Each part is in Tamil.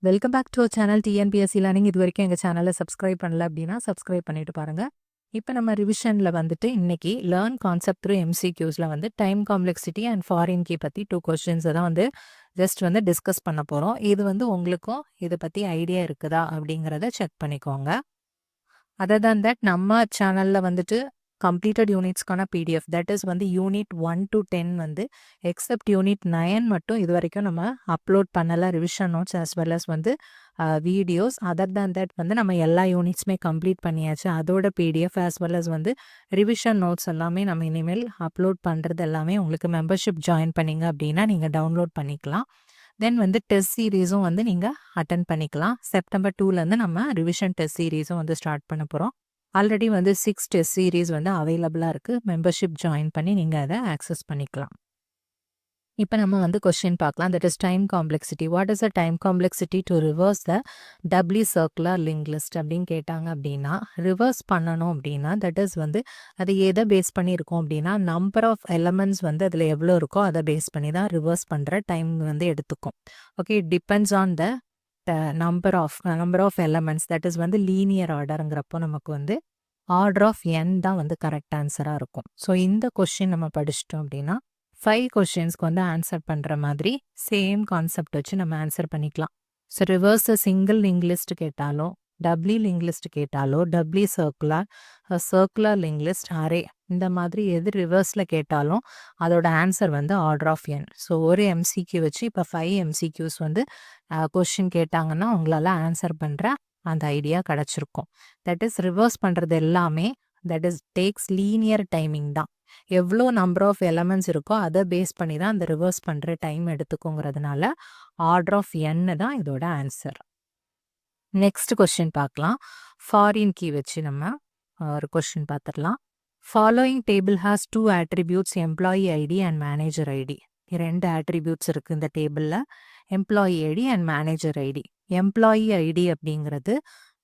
Welcome back to channel TNPSC learning. இது வரைக்கும் எங்கள் சேனலை சப்ஸ்கிரைப் பண்ணல அப்படின்னா சப்ஸ்கிரைப் பண்ணிட்டு பாருங்க. இப்போ நம்ம ரிவிஷனில் வந்துட்டு இன்னைக்கு லேர்ன் கான்செப்ட் த்ரூ எம்சிக்யூஸில் வந்து time complexity and foreign key பற்றி 2 கொஸ்டின்ஸை தான் வந்து ஜஸ்ட் வந்து டிஸ்கஸ் பண்ண போகிறோம். இது வந்து உங்களுக்கும் இதை பற்றி ஐடியா இருக்குதா அப்படிங்கிறத செக் பண்ணிக்கோங்க. அதர் than தட் நம்ம சேனலில் வந்துட்டு கம்ப்ளீட்டட் யூனிட்ஸ்க்கான பிடிஎஃப் தட் இஸ் வந்து யூனிட் 1 to 10 வந்து எக்ஸப்ட் யூனிட் 9 மட்டும் இது வரைக்கும் நம்ம அப்லோட் பண்ணலை. Revision notes as well as வந்து வீடியோஸ். அதர் than தட் வந்து நம்ம எல்லா யூனிட்ஸுமே கம்ப்ளீட் பண்ணியாச்சு. அதோட பிடிஎஃப் as well as வந்து ரிவிஷன் நோட்ஸ் எல்லாமே நம்ம இனிமேல் அப்லோட் பண்ணுறது எல்லாமே உங்களுக்கு மெம்பர்ஷிப் ஜாயின் பண்ணிங்க அப்படின்னா நீங்கள் டவுன்லோட் பண்ணிக்கலாம். தென் வந்து டெஸ்ட் சீரீஸும் வந்து நீங்கள் அட்டன் பண்ணிக்கலாம். செப்டம்பர் 2லேருந்து நம்ம ரிவிஷன் டெஸ்ட் சீரீஸும் வந்து ஸ்டார்ட் பண்ண போகிறோம். ஆல்ரெடி வந்து 6 டெஸ்ட் சீரீஸ் வந்து அவைலபிளாக இருக்குது. மெம்பர்ஷிப் ஜாயின் பண்ணி நீங்கள் அதை ஆக்சஸ் பண்ணிக்கலாம். இப்போ நம்ம வந்து கொஸ்டின் பார்க்கலாம். That is time complexity. What is a time complexity to reverse the W circular link list அப்படின்னு கேட்டாங்க அப்படின்னா, ரிவர்ஸ் பண்ணணும் அப்படின்னா தட் இஸ் வந்து அது எதை பேஸ் பண்ணி இருக்கும் அப்படின்னா நம்பர் ஆஃப் எலமெண்ட்ஸ் வந்து அதில் எவ்வளோ இருக்கோ அதை பேஸ் பண்ணி தான் ரிவர்ஸ் பண்ணுற டைம் வந்து எடுத்துக்கும். Okay, it depends on the number of elements that is வந்து லீனியர் ஆர்டருங்கிறப்போ நமக்கு வந்து ஆர்டர் ஆஃப் என் தான் வந்து கரெக்ட் ஆன்சராக இருக்கும். ஸோ இந்த கொஸ்டின் நம்ம படிச்சிட்டோம் அப்படின்னா 5 கொஸ்டின்ஸ்க்கு வந்து ஆன்சர் பண்ணுற மாதிரி சேம் கான்செப்ட் வச்சு நம்ம ஆன்சர் பண்ணிக்கலாம். So reverse single link list கேட்டாலோ டபிள்யூ லிங்க் லிஸ்ட் கேட்டாலோ double circular link list array இந்த மாதிரி எது ரிவர்ஸில் கேட்டாலும் அதோட ஆன்சர் வந்து ஆர்டர் ஆஃப் என். ஸோ ஒரு எம்சிக்யூ வச்சு இப்போ 5 எம்சிக்யூஸ் வந்து கொஸ்டின் கேட்டாங்கன்னா உங்களால் ஆன்சர் பண்ணுற அந்த ஐடியா கிடச்சிருக்கும். தட் இஸ் ரிவர்ஸ் பண்ணுறது எல்லாமே that is takes linear timing தான். எவ்வளோ நம்பர் ஆஃப் எலமெண்ட்ஸ் இருக்கோ அதை பேஸ் பண்ணி தான் அந்த ரிவர்ஸ் பண்ணுற டைம் எடுத்துக்கோங்கிறதுனால ஆர்டர் ஆஃப் என்னு தான் இதோட ஆன்சர். நெக்ஸ்ட் கொஸ்டின் பார்க்கலாம். ஃபாரின் கீ வச்சு நம்ம ஒரு கொஸ்டின் பார்த்துடலாம். Following table has 2 attributes employee ID and manager ID. 2 attributes இருக்குது இந்த டேபிளில், employee ID and manager ID. Employee ID அப்படிங்கிறது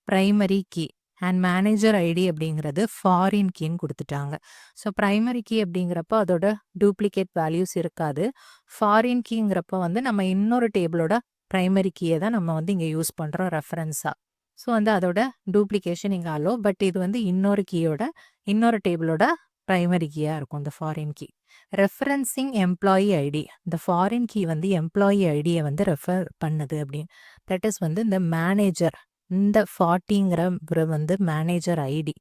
primary key and manager ID அப்படிங்கிறது ஃபாரின் கீன்னு கொடுத்துட்டாங்க. ஸோ ப்ரைமரி கீ அப்படிங்கிறப்போ அதோட டூப்ளிகேட் வேல்யூஸ் இருக்காது. ஃபாரின் கீங்கிறப்போ வந்து நம்ம இன்னொரு டேபிளோட ப்ரைமரி கீயை தான் நம்ம வந்து இங்கே யூஸ் பண்ணுறோம் ரெஃபரன்ஸாக. ஸோ வந்து அதோட டூப்ளிகேஷன் இங்கே ஆலோ, பட் இது வந்து இன்னொரு டேபிளோட ப்ரைமரி கீயாக இருக்கும் இந்த foreign key. Referencing employee ID, இந்த ஃபாரின் கீ வந்து எம்ப்ளாயி ஐடியை வந்து ரெஃபர் பண்ணுது அப்படின்னு. தட் இஸ் வந்து இந்த மேனேஜர், இந்த 40ங்கிற வந்து மேனேஜர் ஐடி.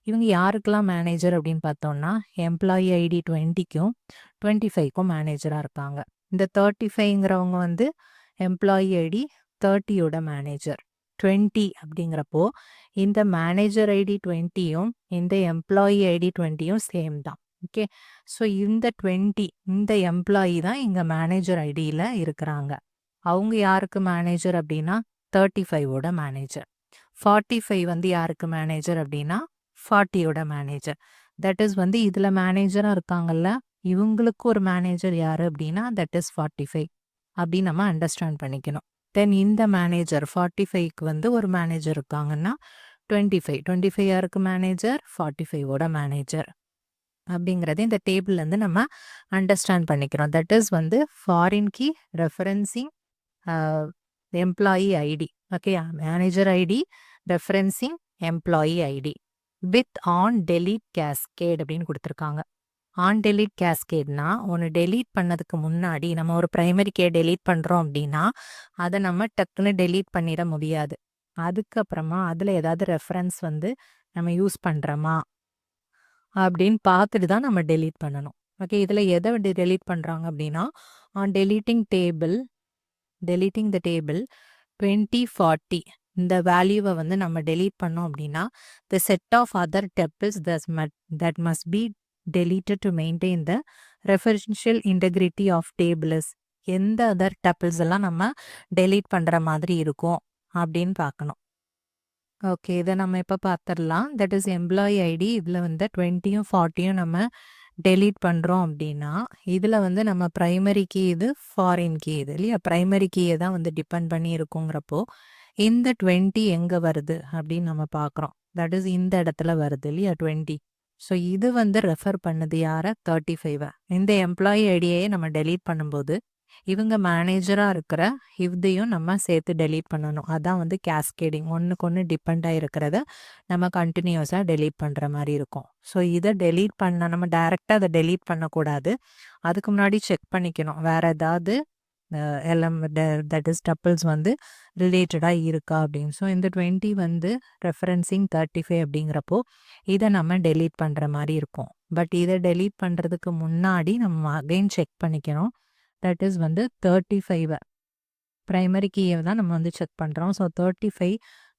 இவங்க யாருக்கெல்லாம் மேனேஜர் அப்படின்னு பார்த்தோம்னா எம்ப்ளாயி ஐடி 20க்கும் 25க்கும் மேனேஜராக இருக்காங்க. இந்த 35ங்கிறவங்க வந்து எம்ப்ளாயி ஐடி 30யோட மேனேஜர். 20 அப்படிங்கிறப்போ இந்த மேனேஜர் ஐடி 20யும் இந்த எம்ப்ளாயி ஐடி 20யும் சேம் தான். ஓகே, ஸோ இந்த 20 இந்த எம்ப்ளாயி தான் இங்கே மேனேஜர் ஐடியில் இருக்கிறாங்க. அவங்க யாருக்கு மேனேஜர் அப்படின்னா 35ஓட மேனேஜர். 45 வந்து யாருக்கு மேனேஜர் அப்படின்னா 40யோட மேனேஜர். தட் இஸ் வந்து இதில் மேனேஜராக இருக்காங்கல்ல, இவங்களுக்கு ஒரு மேனேஜர் யார் அப்படின்னா தட் இஸ் 45 அப்படின்னு நம்ம அண்டர்ஸ்டாண்ட் பண்ணிக்கணும். தென் இந்த மேனேஜர் 45க்கு வந்து ஒரு மேனேஜர் இருக்காங்கன்னா 25 யாருக்கு மேனேஜர் 45ஓட மேனேஜர் அப்படிங்கிறது இந்த டேபிள்லேருந்து நம்ம அண்டர்ஸ்டாண்ட் பண்ணிக்கிறோம். தட் இஸ் வந்து foreign key referencing employee ID. Okay, manager ID referencing employee ID with on delete cascade அப்படின்னு கொடுத்துருக்காங்க. ஆன் டெலீட் கேஸ்கேட்னா ஒன்று டெலீட் பண்ணதுக்கு முன்னாடி நம்ம ஒரு ப்ரைமரி கே டெலீட் பண்ணுறோம் அப்படின்னா அதை நம்ம டக்குன்னு டெலீட் பண்ணிட முடியாது. அதுக்கப்புறமா அதில் ஏதாவது ரெஃபரன்ஸ் வந்து நம்ம யூஸ் பண்ணுறோமா அப்படின்னு பார்த்துட்டு தான் நம்ம டெலீட் பண்ணணும். ஓகே, இதில் எதை டெலீட் பண்ணுறாங்க அப்படின்னா ஆன் டெலீட்டிங் த டேபிள் 2040 இந்த வேல்யூவை வந்து நம்ம டெலீட் பண்ணோம் அப்படின்னா the set of other tables that must be deleted to maintain the referential integrity of tables. எந்த அதர் டப்பிள்ஸ் எல்லாம் நம்ம டெலீட் பண்ணுற மாதிரி இருக்கும் அப்படின்னு பார்க்கணும். ஓகே, இதை நம்ம இப்போ பார்த்துடலாம். That is employee ID. இதில் வந்து 20யும் 40யும் நம்ம டெலீட் பண்ணுறோம் அப்படின்னா இதில் வந்து நம்ம ப்ரைமரி கீ இது, ஃபாரின் கீ இது இல்லையா. ப்ரைமரி கீயை தான் வந்து டிபெண்ட் பண்ணி இருக்குங்கிறப்போ இந்த 20 எங்கே வருது அப்படின்னு நம்ம பார்க்குறோம். தட் இஸ் இந்த இடத்துல வருது இல்லையா 20. ஸோ இது வந்து ரெஃபர் பண்ணுது யாரை 35. இந்த எம்ப்ளாயி ஐடியை நம்ம டெலீட் பண்ணும்போது இவங்க மேனேஜரா இருக்கிற இதையும் நம்ம சேர்த்து டெலீட் பண்ணணும். அதான் வந்து கேஸ்கேடிங். ஒண்ணுக்கு ஒண்ணு டிபெண்ட் ஆயிருக்கிறத நம்ம கன்டினியூஸா டெலீட் பண்ற மாரி இருக்கும். ஸோ இத டெலீட் பண்ண நம்ம டைரக்ட்டா அத டெலீட் பண்ணக்கூடாது. அதுக்கு முன்னாடி செக் பண்ணிக்கணும். வேற ஏதாவது தட் இஸ் டப்பிள்ஸ் வந்து ரிலேட்டடா இருக்கா அப்படின்னு. ஸோ இந்த 20 வந்து ரெஃபரன்சிங் 35 அப்படிங்கிறப்போ இதை நம்ம டெலீட் பண்ற மாரி இருக்கும். பட் இதை டெலீட் பண்றதுக்கு முன்னாடி நம்ம அகைன் செக் பண்ணிக்கணும். தட் இஸ் வந்து 35 பிரைமரி கீயை தான் நம்ம வந்து செக் பண்ணுறோம். ஸோ 35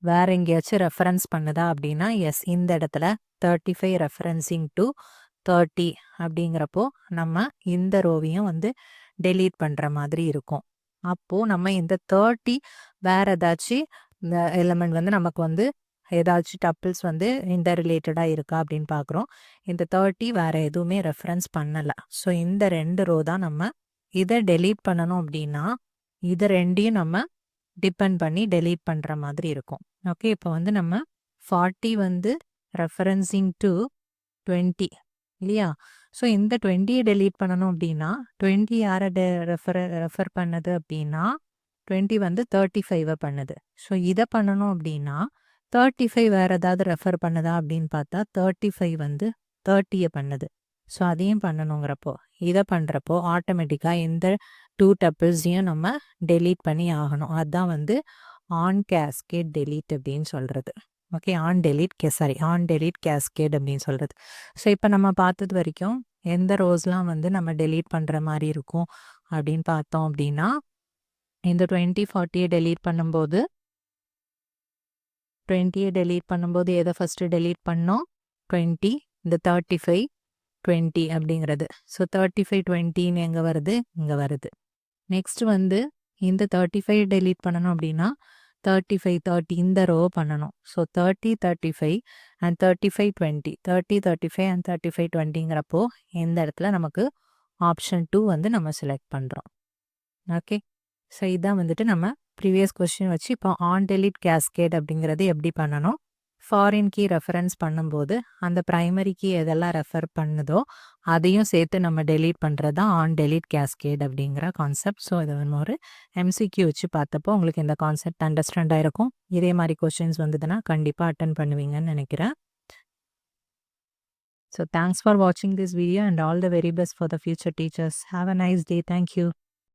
வேற எங்கேயாச்சும் ரெஃபரன்ஸ் பண்ணுதா அப்படின்னா எஸ், இந்த இடத்துல 35 ரெஃபரன்சிங் டு 30 அப்படிங்கிறப்போ நம்ம இந்த ரோவையும் வந்து டெலீட் பண்ணுற மாதிரி இருக்கும். அப்போது நம்ம இந்த 30 வேற ஏதாச்சும் இந்த எலிமெண்ட் வந்து நமக்கு வந்து ஏதாச்சும் டப்பிள்ஸ் வந்து இந்த ரிலேட்டடாக இருக்கா அப்படின்னு பார்க்குறோம். இந்த 30 வேற எதுவுமே ரெஃபரன்ஸ் பண்ணலை. ஸோ இந்த 2 ரோ தான் நம்ம இதை டெலீட் பண்ணணும் அப்படின்னா இதை ரெண்டையும் நம்ம டிபெண்ட் பண்ணி டெலீட் பண்ணுற மாதிரி இருக்கும். ஓகே, இப்போ வந்து நம்ம 40 வந்து ரெஃபரன்சிங் டு 20 இல்லையா? ஸோ இந்த 20யை டெலீட் பண்ணணும் அப்படின்னா 20 யாரை ரெஃபர் பண்ணுது அப்படின்னா 20 வந்து 35 பண்ணுது. ஸோ இதை பண்ணணும் அப்படின்னா 35 வேற ஏதாவது ரெஃபர் பண்ணுதா அப்படின்னு பார்த்தா 35 வந்து 30யை பண்ணுது. ஸோ அதையும் பண்ணணுங்கிறப்போ இதை பண்ணுறப்போ ஆட்டோமேட்டிக்காக இந்த 2 டப்பிள்ஸையும் நம்ம டெலீட் பண்ணி ஆகணும். அதுதான் வந்து ஆன் கேஸ்கேட் டெலீட் அப்படின்னு சொல்கிறது. ஓகே, ஆன் டெலீட் கேஸ்கேட் அப்படின்னு சொல்கிறது. ஸோ இப்போ நம்ம பார்த்தது வரைக்கும் எந்த ரோஸ்லாம் வந்து நம்ம டெலீட் பண்ணுற மாதிரி இருக்கும் அப்படின்னு பார்த்தோம் அப்படின்னா இந்த 20 40யை டெலீட் பண்ணும்போது 20யை டெலீட் பண்ணும்போது எதை ஃபஸ்ட்டு டெலீட் பண்ணோம்? 20, இந்த 35 20 அப்படிங்கிறது. ஸோ 35 20ன்னு எங்கே வருது? இங்கே வருது. நெக்ஸ்ட் வந்து இந்த 35 டெலீட் பண்ணணும் அப்படின்னா 35 30 இந்த ரோ பண்ணணும். ஸோ 30 35 அண்ட் 35 20 30 35 அண்ட் 35 20ங்கிறப்போ இந்த இடத்துல நமக்கு ஆப்ஷன் 2 வந்து நம்ம செலக்ட் பண்ணுறோம். ஓகே, ஸோ இதான் வந்துட்டு நம்ம ப்ரீவியஸ் கொஸ்டின் வச்சு இப்போ ஆன் டெலீட் கேஸ்கேட் அப்படிங்கிறது எப்படி பண்ணணும்? ஃபாரின் கீ ரெஃபரன்ஸ் பண்ணும்போது அந்த ப்ரைமரி கீ எதெல்லாம் ரெஃபர் பண்ணுதோ அதையும் சேர்த்து நம்ம டெலீட் பண்ணுறது தான் ஆன் டெலீட் கேஸ்கேட் அப்படிங்கிற கான்செப்ட். ஸோ இதை வந்து ஒரு எம்சிக்யூ வச்சு பார்த்தப்போ உங்களுக்கு இந்த கான்செப்ட் அண்டர்ஸ்டாண்ட் ஆயிருக்கும். இதே மாதிரி கொஸ்டின்ஸ் வந்ததுன்னா கண்டிப்பாக அட்டன் பண்ணுவீங்கன்னு நினைக்கிறேன். So thanks for watching this video and all the very best for the future teachers. Have a nice day. Thank you.